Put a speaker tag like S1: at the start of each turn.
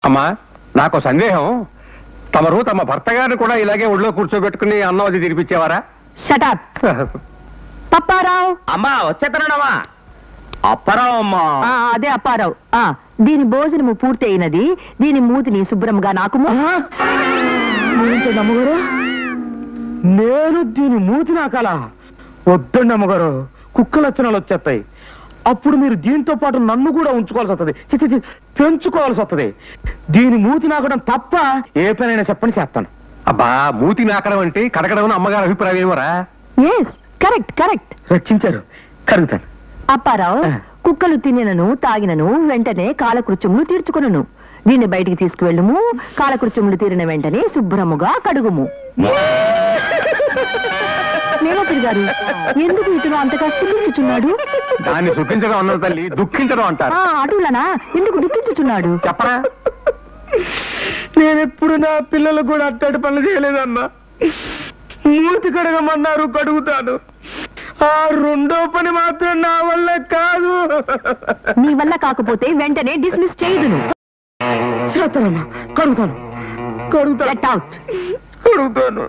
S1: అమ్మా నాకు సందేహం, తమరు తమ భర్త గారిని కూడా ఇలాగే ఒళ్ళో కూర్చోబెట్టుకుని అన్నం అది తినిపించేవారా?
S2: షటప్. పప్పారావు.
S3: అమ్మా వచ్చేతనమ్మా. అప్పారావు అమ్మా.
S2: అదే అప్పారావు. దీని భోజనము పూర్తి అయినది. దీని మూతిని శుభ్రంగా నాకు
S3: అమ్మగారు, నేను దీని మూతి నాకాలా? వద్దండి అమ్మగారు, కుక్క లక్షణాలు వచ్చేస్తాయి. అప్పుడు మీరు దీంతో పాటు నన్ను కూడా ఉంచుకోవాల్సి వస్తుంది, పెంచుకోవాల్సి వస్తుంది. దీని మూతి నాకడం తప్ప ఏ పనైనా చెప్పని చేస్తాను.
S1: అబ్బా, మూతి నాకడం అంటే కడగడం అమ్మగారి అభిప్రాయం ఏమరా?
S2: Correct correct.
S3: రక్షించారు, కరుగుతాను.
S2: అప్పారావు, కుక్కలు తినను తాగినను వెంటనే కాలకృత్యములు తీర్చుకొనును. దీన్ని బయటికి తీసుకువెళ్ళుము. కాలకృత్యములు తీరిన వెంటనే శుభ్రముగా కడుగుము. మేనేజర్ గారు, ఎందుకు ఇతను అంతగా సుఖించుచున్నాడు?
S1: దాన్ని సుఖించడం అన్నది తల్లి, దుఃఖించడం అంటారు.
S2: అటులనా? ఎందుకు దుఃఖించుచున్నాడు
S1: చెప్పరా?
S3: నేనెప్పుడు నా పిల్లలు కూడా అట్టడి పనులు చేయలేదన్నా. మూతి కడగమన్నారు, కడుగుతాను. ఆ రెండో పని మాత్రం నా వల్ల కాదు.
S2: నీ వల్ల కాకపోతే వెంటనే డిస్మిస్ చేయదును.
S3: చేస్తానమ్మా, కడుగుతాను.
S2: Get out.
S3: కడుగుతాను.